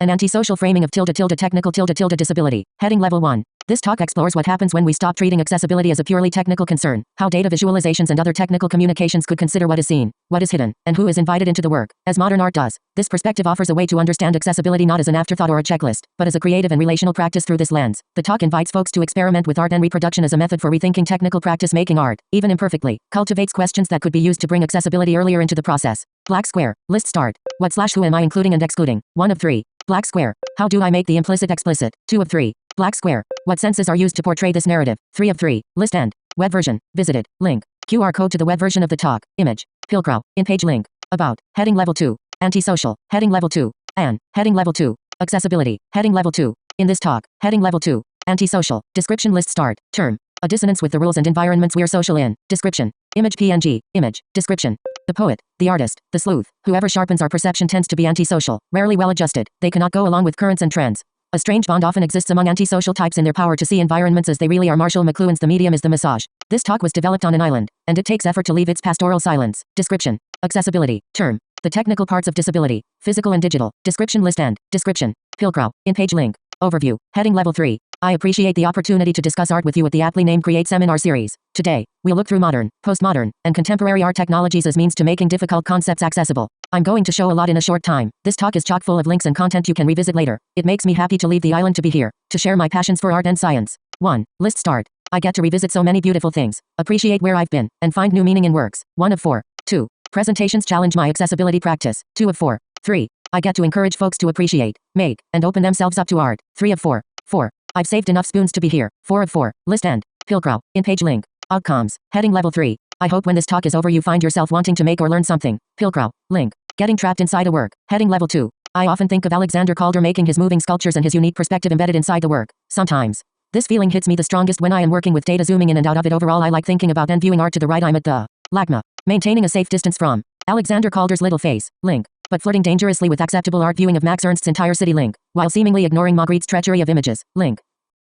An antisocial framing of technical disability. Heading Level 1. This talk explores what happens when we stop treating accessibility as a purely technical concern, how data visualizations and other technical communications could consider what is seen, what is hidden, and who is invited into the work, as modern art does. This perspective offers a way to understand accessibility not as an afterthought or a checklist, but as a creative and relational practice through this lens. The talk invites folks to experiment with art and reproduction as a method for rethinking technical practice making art, even imperfectly, cultivates questions that could be used to bring accessibility earlier into the process. Black square. List start. What/who am I including and excluding? 1 of 3. Black square. How do I make the implicit explicit? 2 of 3. Black square. What senses are used to portray this narrative? 3 of 3. List end. Web version. Visited. Link. QR code to the web version of the talk. Image. Pilcrow. In-page link. About. Heading Level 2. Antisocial. Heading Level 2. Heading Level 2. Accessibility. Heading Level 2. In this talk. Heading Level 2. Antisocial. Description list start. Term. A dissonance with the rules and environments we're social in. Description. Image PNG. Image. Description. The poet, the artist, the sleuth, whoever sharpens our perception tends to be antisocial, rarely well-adjusted. They cannot go along with currents and trends. A strange bond often exists among antisocial types in their power to see environments as they really are. Marshall McLuhan's The Medium is the Massage. This talk was developed on an island, and it takes effort to leave its pastoral silence. Description. Accessibility. Term. The technical parts of disability. Physical and digital. Description list end. Description. Pilcrow. In-page link. Overview. Heading Level 3. I appreciate the opportunity to discuss art with you at the aptly named Create Seminar Series. Today, we'll look through modern, postmodern, and contemporary art technologies as means to making difficult concepts accessible. I'm going to show a lot in a short time. This talk is chock full of links and content you can revisit later. It makes me happy to leave the island to be here, to share my passions for art and science. 1. List start. I get to revisit so many beautiful things, appreciate where I've been, and find new meaning in works. 1 of 4. 2. Presentations challenge my accessibility practice. 2 of 4. 3. I get to encourage folks to appreciate, make, and open themselves up to art. 3 of 4. 4. I've saved enough spoons to be here. 4 of 4. List end. Pilcrow. In-page link. Outcomes. Heading Level 3. I hope when this talk is over you find yourself wanting to make or learn something. Pilcrow. Link. Getting trapped inside a work. Heading Level 2. I often think of Alexander Calder making his moving sculptures and his unique perspective embedded inside the work. Sometimes. This feeling hits me the strongest when I am working with data zooming in and out of it. Overall, I like thinking about and viewing art to the right. I'm at the LACMA. Maintaining a safe distance from Alexander Calder's little face. Link. But flirting dangerously with acceptable art viewing of Max Ernst's entire city. Link. While seemingly ignoring Margrette's treachery of images. Link.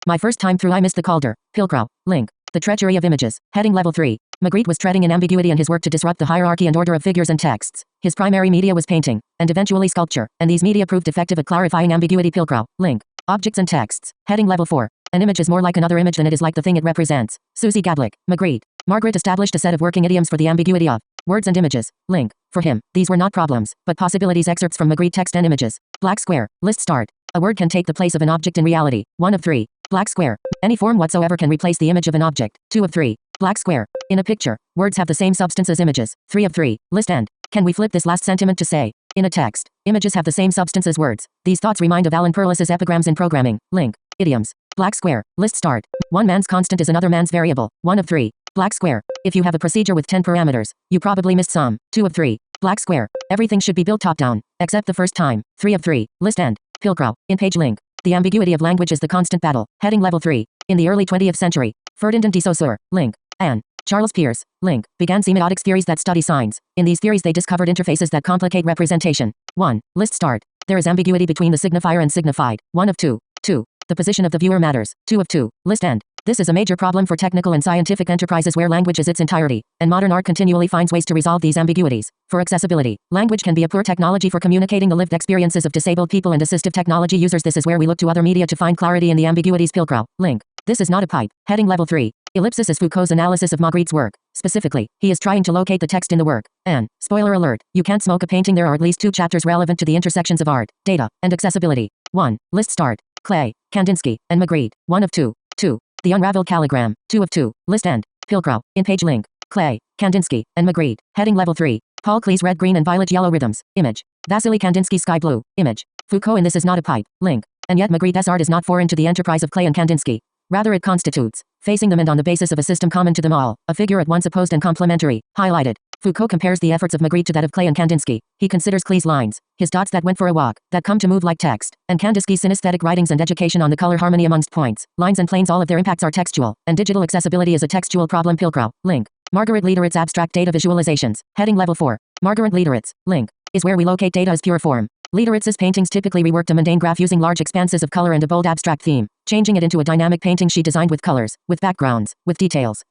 My first time through I missed the Calder. Pilcrow. Link. The treachery of images. Heading Level 3. Magritte was treading in ambiguity in his work to disrupt the hierarchy and order of figures and texts. His primary media was painting, and eventually sculpture, and these media proved effective at clarifying ambiguity. Pilcrow. Link. Objects and texts. Heading Level 4. An image is more like another image than it is like the thing it represents. Susie Gablick. Magritte. Margaret established a set of working idioms for the ambiguity of words and images. Link. For him, these were not problems, but possibilities. Excerpts from Magritte text and images. Black square. List start. A word can take the place of an object in reality. 1 of 3. Black square. Any form whatsoever can replace the image of an object. 2 of 3. Black square. In a picture, words have the same substance as images. 3 of 3. List end. Can we flip this last sentiment to say, in a text, images have the same substance as words? These thoughts remind of Alan Perlis's epigrams in programming. Link. Idioms. Black square. List start. One man's constant is another man's variable. 1 of 3. Black square. If you have a procedure with 10 parameters, you probably missed some. 2 of 3. Black square. Everything should be built top down, except the first time. 3 of 3. List end. Pilcrow. In-page link. The ambiguity of language is the constant battle. Heading Level 3. In the early 20th century, Ferdinand de Saussure. Link. And Charles Peirce. Link. Began semiotics theories that study signs. In these theories they discovered interfaces that complicate representation. 1. List start. There is ambiguity between the signifier and signified. 1 of 2. 2. The position of the viewer matters. 2 of 2. List end. This is a major problem for technical and scientific enterprises where language is its entirety, and modern art continually finds ways to resolve these ambiguities. For accessibility, language can be a poor technology for communicating the lived experiences of disabled people and assistive technology users. This is where we look to other media to find clarity in the ambiguities. Pilcrow. Link. This is not a pipe. Heading Level 3. Ellipsis is Foucault's analysis of Magritte's work. Specifically, he is trying to locate the text in the work. And, spoiler alert, you can't smoke a painting. There are at least 2 chapters relevant to the intersections of art, data, and accessibility. 1. List start. Klee, Kandinsky, and Magritte. 1 of 2. 2. The unravelled calligram. 2 of 2. List end. Pilcrow. In-page link. Klee, Kandinsky, and Magritte. Heading Level 3. Paul Klee's red, green, and violet yellow rhythms. Image. Vasily Kandinsky's sky blue. Image. Foucault in This Is Not a Pipe. Link. And yet Magritte's art is not foreign to the enterprise of Klee and Kandinsky. Rather it constitutes, facing them and on the basis of a system common to them all, a figure at once opposed and complementary, highlighted. Foucault compares the efforts of Magritte to that of Klee and Kandinsky. He considers Klee's lines, his dots that went for a walk, that come to move like text, and Kandinsky's synesthetic writings and education on the color harmony amongst points, lines and planes. All of their impacts are textual, and digital accessibility is a textual problem. Pilcrow. Link. Margaret Lieteritz Abstract Data Visualizations. Heading Level 4. Margaret Lieteritz. Link. Is where we locate data as pure form. Lieteritz's paintings typically reworked a mundane graph using large expanses of color and a bold abstract theme, changing it into a dynamic painting she designed with colors, with backgrounds, with details.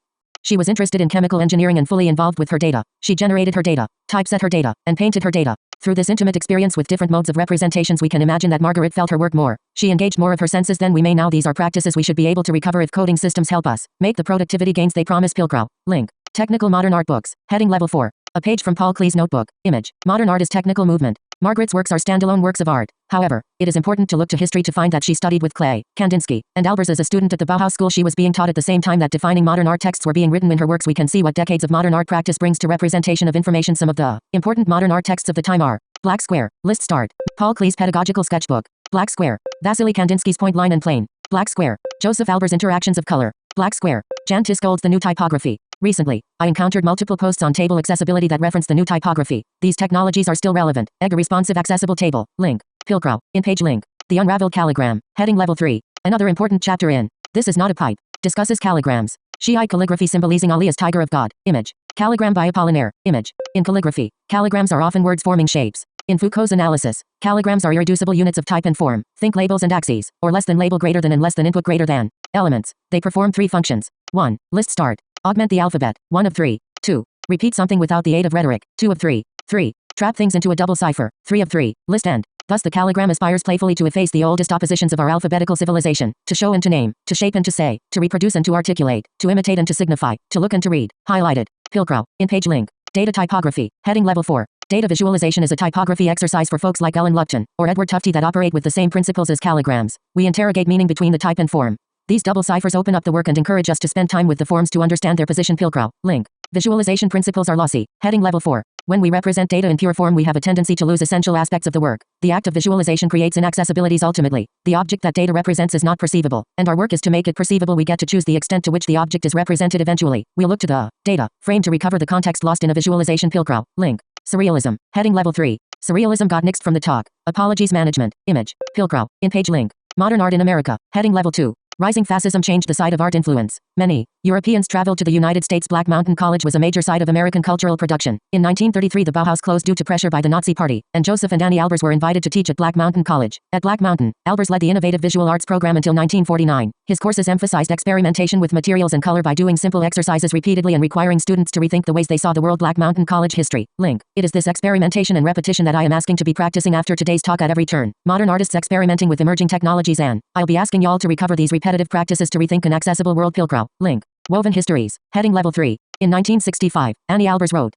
She was interested in chemical engineering and fully involved with her data. She generated her data, typeset her data, and painted her data. Through this intimate experience with different modes of representations, we can imagine that Margaret felt her work more. She engaged more of her senses than we may now. These are practices we should be able to recover if coding systems help us make the productivity gains they promise. Pilcrow. Link. Technical Modern Art Books. Heading Level 4. A page from Paul Klee's notebook. Image. Modern art is technical movement. Margaret's works are standalone works of art. However, it is important to look to history to find that she studied with Klee, Kandinsky, and Albers as a student at the Bauhaus School. She was being taught at the same time that defining modern art texts were being written in her works. We can see what decades of modern art practice brings to representation of information. Some of the important modern art texts of the time are Black Square, List Start, Paul Klee's Pedagogical Sketchbook, Black Square, Vasily Kandinsky's Point Line and Plane, Black Square, Joseph Albers' Interactions of Color, Black Square, Jan Tiscold's The New Typography. Recently, I encountered multiple posts on table accessibility that reference the new typography. These technologies are still relevant. EGA responsive accessible table. Link. Pilcrow. In page link. The unravelled calligram. Heading Level 3. Another important chapter in This Is Not a Pipe discusses calligrams. Shiite calligraphy symbolizing Ali as tiger of God. Image. Calligram by Apollinaire. Image. In calligraphy, calligrams are often words forming shapes. In Foucault's analysis, calligrams are irreducible units of type and form. Think labels and axes, or less than label greater than and less than input greater than. Elements. They perform three functions. 1. List start. Augment the alphabet. 1 of 3. 2. Repeat something without the aid of rhetoric. 2 of 3. 3. Trap things into a double cipher. 3 of 3. List end. Thus the calligram aspires playfully to efface the oldest oppositions of our alphabetical civilization, to show and to name, to shape and to say, to reproduce and to articulate, to imitate and to signify, to look and to read. Highlighted. Pilcrow. In page link. Data typography. Heading Level 4. Data visualization is a typography exercise for folks like Ellen Lupton or Edward Tufte that operate with the same principles as calligrams. We interrogate meaning between the type and form. These double ciphers open up the work and encourage us to spend time with the forms to understand their position. Pilcrow. Link. Visualization principles are lossy. Heading Level 4. When we represent data in pure form, we have a tendency to lose essential aspects of the work. The act of visualization creates inaccessibilities. Ultimately, the object that data represents is not perceivable, and our work is to make it perceivable. We get to choose the extent to which the object is represented. Eventually, we'll look to the data frame to recover the context lost in a visualization. Pilcrow. Link. Surrealism. Heading Level 3. Surrealism got nixed from the talk. Apologies management. Image. Pilcrow. In page link. Modern art in America. Heading Level 2. Rising fascism changed the side of art influence. Many Europeans traveled to the United States. Black Mountain College was a major site of American cultural production. In 1933, the Bauhaus closed due to pressure by the Nazi Party, and Joseph and Annie Albers were invited to teach at Black Mountain College. At Black Mountain, Albers led the innovative visual arts program until 1949. His courses emphasized experimentation with materials and color by doing simple exercises repeatedly and requiring students to rethink the ways they saw the world. Black Mountain College history. Link. It is this experimentation and repetition that I am asking to be practicing after today's talk at every turn. Modern artists experimenting with emerging technologies, and I'll be asking y'all to recover these repetitive practices to rethink an accessible world. Pilcrow. Link. Woven histories. Heading Level 3. In 1965, Annie Albers wrote,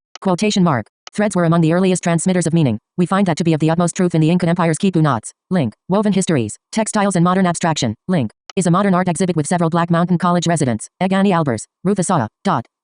threads were among the earliest transmitters of meaning. We find that to be of the utmost truth in the Incan Empire's quipu knots. Link. Woven histories. Textiles and modern abstraction. Link. Is a modern art exhibit with several Black Mountain College residents. Annie Albers, Ruth Asada.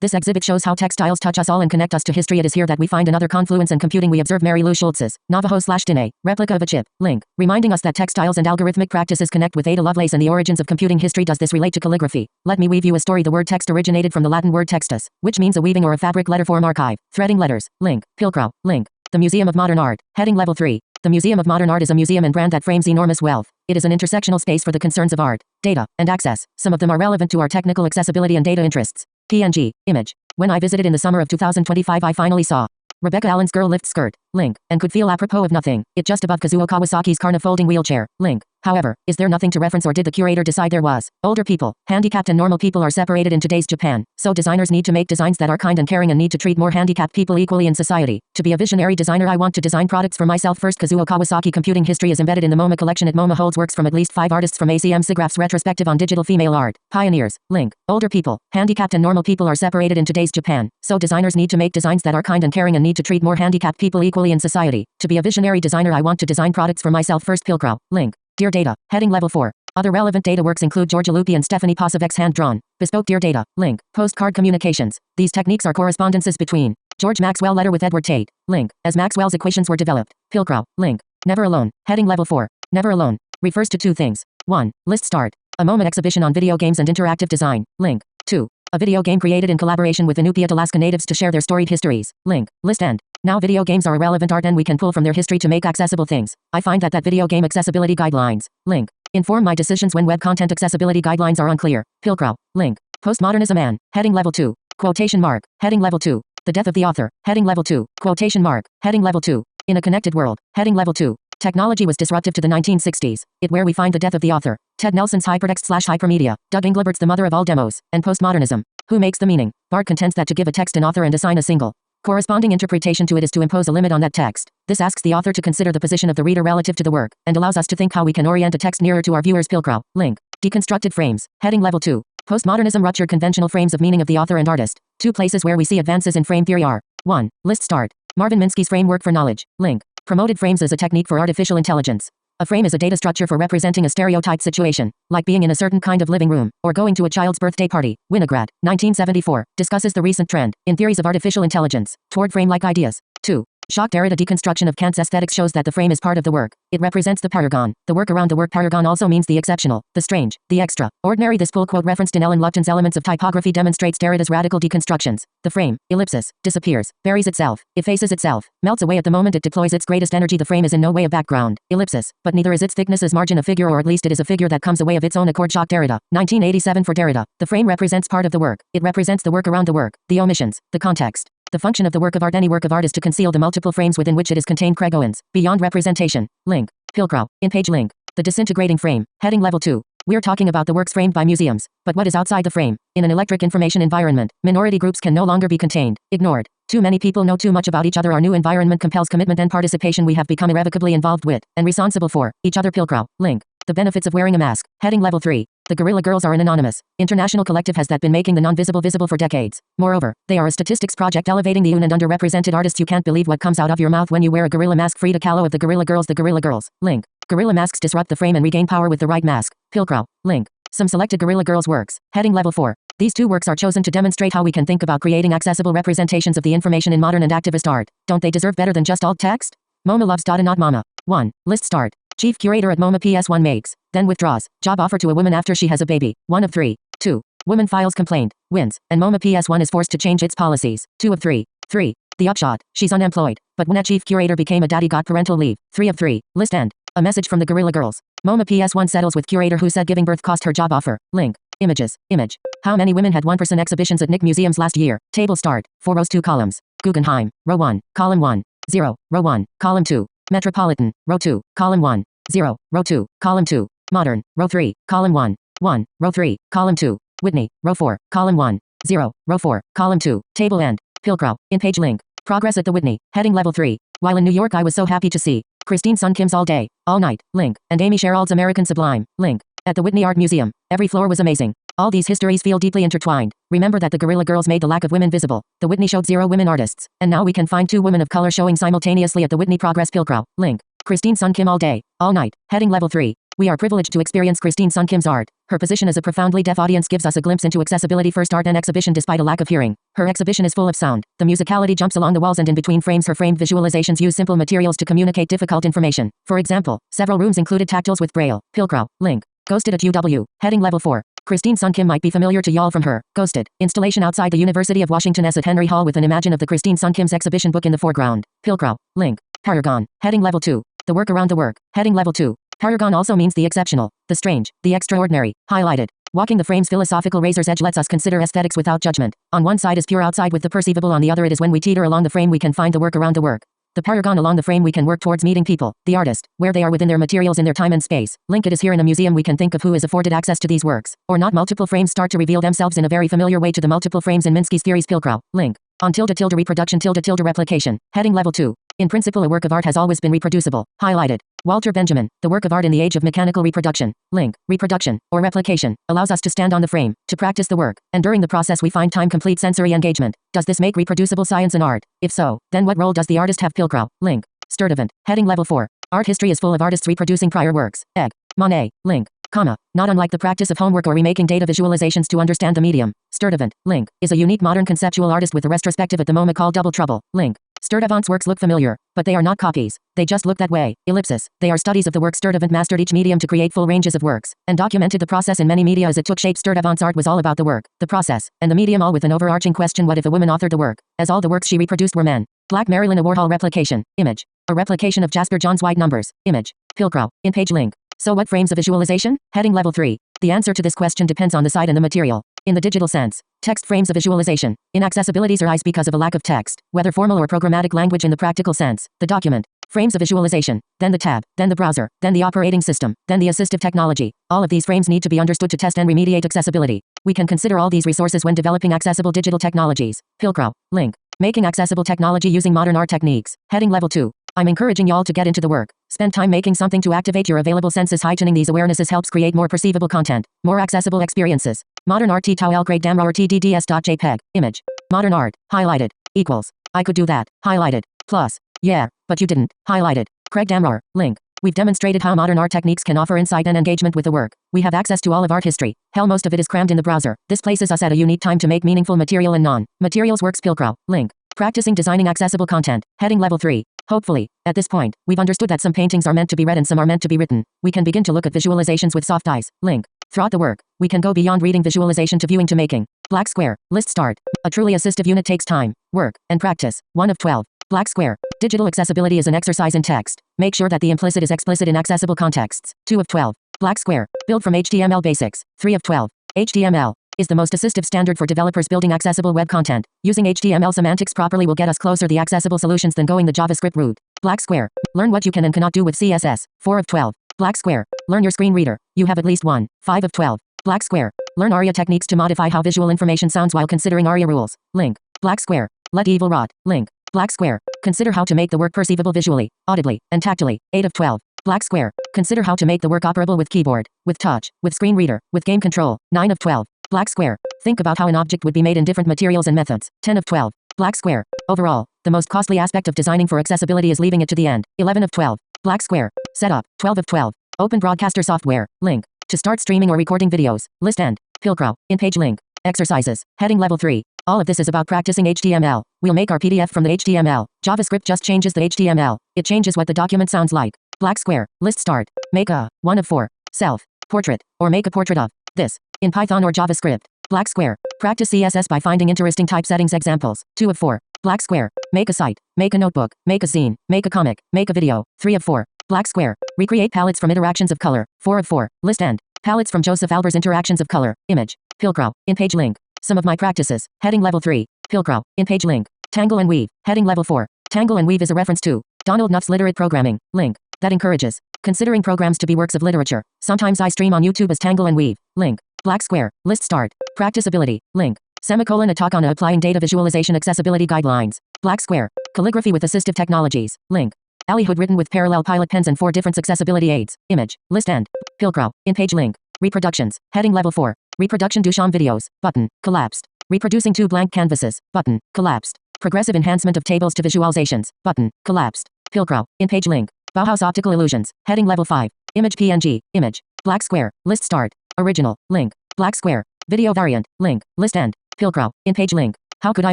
This exhibit shows how textiles touch us all and connect us to history. It is here that we find another confluence in computing. We observe Mary Lou Schultz's Navajo/Diné replica of a chip. Link. Reminding us that textiles and algorithmic practices connect with Ada Lovelace and the origins of computing history. Does this relate to calligraphy? Let me weave you a story. The word text originated from the Latin word textus, which means a weaving or a fabric letterform archive. Threading letters. Link. Pilcrow. Link. The Museum of Modern Art. Heading Level 3. The Museum of Modern Art is a museum and brand that frames enormous wealth. It is an intersectional space for the concerns of art, data, and access. Some of them are relevant to our technical accessibility and data interests. PNG. Image. When I visited in the summer of 2025, I finally saw Rebecca Allen's Girl Lift Skirt. Link. And could feel apropos of nothing. It just above Kazuo Kawasaki's Karna folding wheelchair. Link. However, is there nothing to reference, or did the curator decide there was? Older people, handicapped and normal people are separated in today's Japan, so designers need to make designs that are kind and caring and need to treat more handicapped people equally in society. To be a visionary designer, I want to design products for myself first. Kazuo Kawasaki computing history is embedded in the MoMA collection. At MoMA holds works from at least 5 artists from ACM SIGGRAPH's retrospective on digital female art. Pioneers. Link. Older people, handicapped and normal people are separated in today's Japan, so designers need to make designs that are kind and caring and need to treat more handicapped people equally in society. To be a visionary designer, I want to design products for myself first. Pilcrow. Link. Dear Data. Heading Level 4. Other relevant data works include Georgia Lupi and Stephanie Posavec's hand-drawn, bespoke Dear Data. Link. Postcard communications. These techniques are correspondences between George Maxwell letter with Edward Tate. Link. As Maxwell's equations were developed. Pilcrow. Link. Never Alone. Heading Level 4. Never Alone refers to two things. 1. List Start. A MoMA exhibition on video games and interactive design. Link. 2. A video game created in collaboration with Inupiat Alaska natives to share their storied histories. Link. List end. Now video games are a relevant art and we can pull from their history to make accessible things. I find that video game accessibility guidelines. Link. Inform my decisions when web content accessibility guidelines are unclear. Pilcrow. Link. Postmodernism and Heading Level 2. Quotation mark. Heading Level 2. The death of the author. Heading Level 2. Quotation mark. Heading Level 2. In a connected world. Heading Level 2. Technology was disruptive to the 1960s. It where we find the death of the author. Ted Nelson's hypertext/hypermedia. Doug Englebert's The Mother of All Demos. And postmodernism. Who makes the meaning? Bart contends that to give a text an author and assign a single corresponding interpretation to it is to impose a limit on that text. This asks the author to consider the position of the reader relative to the work, and allows us to think how we can orient a text nearer to our viewers. Pilcrow. Link. Deconstructed frames. Heading Level 2. Postmodernism ruptured conventional frames of meaning of the author and artist. 2 places where we see advances in frame theory are 1. List start. Marvin Minsky's framework for knowledge. Link. Promoted frames as a technique for artificial intelligence. A frame is a data structure for representing a stereotyped situation, like being in a certain kind of living room, or going to a child's birthday party. Winograd, 1974, discusses the recent trend, in theories of artificial intelligence, toward frame-like ideas. 2. Jacques Derrida deconstruction of Kant's aesthetics shows that the frame is part of the work. It represents the parergon. The work around the work. Parergon also means the exceptional, the strange, the extraordinary. This pull quote referenced in Ellen Lupton's Elements of Typography demonstrates Derrida's radical deconstructions. The frame, ellipsis, disappears, buries itself, effaces itself, melts away at the moment it deploys its greatest energy. The frame is in no way a background, ellipsis, but neither is its thickness as margin a figure, or at least it is a figure that comes away of its own accord. Jacques Derrida, 1987. For Derrida, the frame represents part of the work. It represents the work around the work, the omissions, the context. The function of the work of art. Any work of art is to conceal the multiple frames within which it is contained. Craig Owens, Beyond Representation. Link. Pilcrow. In page link. The disintegrating frame. Heading Level 2. We're talking about the works framed by museums. But what is outside the frame? In an electric information environment, minority groups can no longer be contained, ignored. Too many people know too much about each other. Our new environment compels commitment and participation. We have become irrevocably involved with, and responsible for, each other. Pilcrow. Link. The benefits of wearing a mask. Heading Level 3. The Guerilla Girls are an anonymous, international collective has that been making the non-visible visible for decades. Moreover, they are a statistics project elevating the and underrepresented artists. You can't believe what comes out of your mouth when you wear a gorilla mask. Frida Kahlo of the Guerilla Girls. The Guerilla Girls. Link. Guerilla masks disrupt the frame and regain power with the right mask. Pilcrow. Link. Some selected Guerilla Girls works. Heading Level 4. These 2 works are chosen to demonstrate how we can think about creating accessible representations of the information in modern and activist art. Don't they deserve better than just alt text? MoMA loves Dada not Mama. 1. List start. Chief curator at MoMA PS1 makes, then withdraws, job offer to a woman after she has a baby. 1 of 3. 2. Woman files complaint, wins, and MoMA PS1 is forced to change its policies. 2 of 3. 3. The upshot, she's unemployed, but when a chief curator became a daddy got parental leave. 3 of 3. List end. A message from the Guerilla Girls. MoMA PS1 settles with curator who said giving birth cost her job offer. Link. Images. Image. How many women had 1% exhibitions at Nick museums last year? Table start. 4 rows 2 columns. Guggenheim. Row 1. Column 1. 0. Row 1. Column 2. Metropolitan. Row 2. Column 1. 0. Row 2. Column 2. Modern. Row 3. Column 1. 1. Row 3. Column 2. Whitney. Row 4. Column 1. 0. Row 4. Column 2. Table end. Pilcrow. In page link. Progress at the Whitney. Heading Level 3. While in New York I was so happy to see Christine Sun Kim's All Day, All Night. Link. And Amy Sherald's American Sublime. Link. At the Whitney Art Museum. Every floor was amazing. All these histories feel deeply intertwined. Remember that the Guerilla Girls made the lack of women visible. The Whitney showed 0 women artists. And now we can find 2 women of color showing simultaneously at the Whitney. Progress. Pilcrow. Link. Christine Sun Kim All Day, All Night. Heading Level 3. We are privileged to experience Christine Sun Kim's art. Her position as a profoundly deaf audience gives us a glimpse into accessibility. First art and exhibition despite a lack of hearing. Her exhibition is full of sound. The musicality jumps along the walls and in between frames. Her framed visualizations use simple materials to communicate difficult information. For example, several rooms included tactiles with braille. Pilcrow. Link. Ghosted at UW. Heading Level 4. Christine Sun Kim might be familiar to y'all from her Ghosted installation outside the University of Washington at Henry Hall with an imagine of the Christine Sun Kim's exhibition book in the foreground. Pilcrow. Link. Parergon. Heading Level 2. The work around the work. Heading Level 2. Parergon also means the exceptional, the strange, the extraordinary. Highlighted. Walking the frame's philosophical razor's edge lets us consider aesthetics without judgment. On one side is pure outside with the perceivable, on the other it is when we teeter along the frame we can find the work around the work. The parergon along the frame we can work towards meeting people, the artist, where they are within their materials in their time and space. Link. It is here in a museum we can think of who is afforded access to these works, or not. Multiple frames start to reveal themselves in a very familiar way to the multiple frames in Minsky's theories. Pilcrow. Link. On __ reproduction _ replication. Heading Level 2. In principle a work of art has always been reproducible. Highlighted. Walter Benjamin. The work of art in the age of mechanical reproduction. Link. Reproduction, or replication, allows us to stand on the frame, to practice the work, and during the process we find time-complete sensory engagement. Does this make reproducible science and art? If so, then what role does the artist have? Pilcrow. Link. Sturtevant. Heading Level 4. Art history is full of artists reproducing prior works. Egg. Monet. Link. Comma. Not unlike the practice of homework or remaking data visualizations to understand the medium. Sturtevant. Link. Is a unique modern conceptual artist with a retrospective at the MoMA called Double Trouble. Link. Sturtevant's works look familiar, but they are not copies. They just look that way. Ellipsis. They are studies of the work. Sturtevant mastered each medium to create full ranges of works, and documented the process in many media as it took shape. Sturtevant's art was all about the work, the process, and the medium, all with an overarching question: what if a woman authored the work, as all the works she reproduced were men? Black Marilyn Warhol replication. Image. A replication of Jasper John's White Numbers. Image. Pilcrow. In page link. So what frames a visualization? Heading Level 3. The answer to this question depends on the site and the material. In the digital sense, text frames a visualization. Inaccessibilities arise because of a lack of text, whether formal or programmatic language. In the practical sense, the document frames a visualization, then the tab, then the browser, then the operating system, then the assistive technology. All of these frames need to be understood to test and remediate accessibility. We can consider all these resources when developing accessible digital technologies. Pilcrow. Link. Making accessible technology using modern art techniques. Heading level 2. I'm encouraging y'all to get into the work. Spend time making something to activate your available senses. Heightening these awarenesses helps create more perceivable content, more accessible experiences. Modern art towel grade damra or tdds.jpg. Image. Modern art. Highlighted. Equals. I could do that. Highlighted. Plus. Yeah, but you didn't. Highlighted. Craig Damrar. Link. We've demonstrated how modern art techniques can offer insight and engagement with the work. We have access to all of art history. Hell, most of it is crammed in the browser. This places us at a unique time to make meaningful material and non-materials works. Pilcrow. Link. Practicing designing accessible content. Heading level 3. Hopefully, at this point, we've understood that some paintings are meant to be read and some are meant to be written. We can begin to look at visualizations with soft eyes. Link. Throughout the work, we can go beyond reading visualization to viewing to making. Black square. List start. A truly assistive unit takes time, work, and practice. 1 of 12. Black square. Digital accessibility is an exercise in text. Make sure that the implicit is explicit in accessible contexts. 2 of 12. Black square. Build from HTML basics. 3 of 12. HTML is the most assistive standard for developers building accessible web content. Using HTML semantics properly will get us closer to the accessible solutions than going the JavaScript route. Black square. Learn what you can and cannot do with CSS. 4 of 12. Black square. Learn your screen reader. You have at least one. 5 of 12. Black square. Learn ARIA techniques to modify how visual information sounds while considering ARIA rules. Link. Black square. Let evil rot. Link. Black square. Consider how to make the work perceivable visually, audibly, and tactily. 8 of 12. Black square. Consider how to make the work operable with keyboard, with touch, with screen reader, with game control. 9 of 12. Black square. Think about how an object would be made in different materials and methods. 10 of 12. Black square. Overall, the most costly aspect of designing for accessibility is leaving it to the end. 11 of 12. Black square. Setup. 12 of 12. Open broadcaster software. Link. To start streaming or recording videos. List end. Pilcrow. In-page link. Exercises. Heading level 3. All of this is about practicing HTML. We'll make our PDF from the HTML. JavaScript just changes the HTML. It changes what the document sounds like. Black square. List start. Make a 1 of 4. Self. Portrait. Or make a portrait of this. In Python or JavaScript. Black square. Practice CSS by finding interesting type settings examples. 2 of 4. Black square. Make a site. Make a notebook. Make a zine. Make a comic. Make a video. 3 of 4. Black square. Recreate palettes from interactions of color. 4 of 4. List end. Palettes from Joseph Alber's interactions of color. Image. Pilcrow. In-page link. Some of my practices. Heading level 3. Pilcrow. In-page link. Tangle and weave. Heading level 4. Tangle and weave is a reference to Donald Knuth's literate programming. Link. That encourages considering programs to be works of literature. Sometimes I stream on YouTube as Tangle and Weave. Link. Black square. List start. Practicability. Link. Semicolon. A talk on applying data visualization accessibility guidelines. Black square. Calligraphy with assistive technologies. Link. Allyhood written with parallel pilot pens and 4 different accessibility aids. Image. List end. Pilcrow. In-page link. Reproductions. Heading level 4. Reproduction Duchamp videos. Button. Collapsed. Reproducing 2 blank canvases. Button. Collapsed. Progressive enhancement of tables to visualizations. Button. Collapsed. Pilcrow. In-page link. Bauhaus optical illusions. Heading level 5. Image PNG. Image. Black square. List start. Original. Link. Black square. Video variant. Link. List end. Pilcrow. In-page link. How could I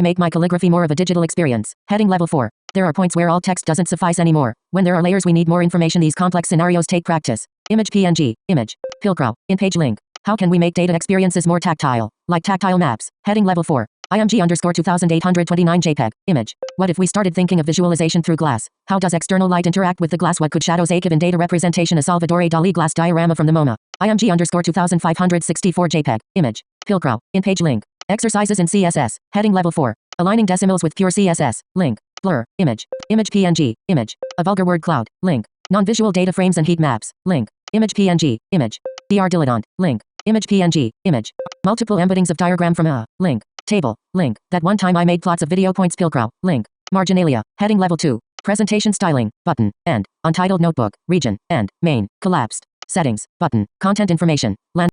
make my calligraphy more of a digital experience? Heading level 4. There are points where all text doesn't suffice anymore. When there are layers we need more information. These complex scenarios take practice. Image PNG. Image. Pilcrow. In-page link. How can we make data experiences more tactile? Like tactile maps. Heading level 4. IMG_2829 JPEG. Image. What if we started thinking of visualization through glass? How does external light interact with the glass? What could shadows a given data representation? A Salvador Dali glass diorama from the MoMA. IMG_2564 JPEG. Image. Pilcrow. In-page link. Exercises in CSS. Heading level 4. Aligning decimals with pure CSS. Link. Blur. Image. Image PNG. Image. A vulgar word cloud. Link. Non-visual data frames and heat maps. Link. Image PNG. Image. DR dilettante. Link. Image PNG. Image. Multiple embeddings of diagram from a link. Table. Link. That one time I made plots of video points. Pilcrow. Link. Marginalia. Heading level 2. Presentation styling. Button. End. Untitled notebook. Region. End. Main. Collapsed. Settings. Button. Content information. Land.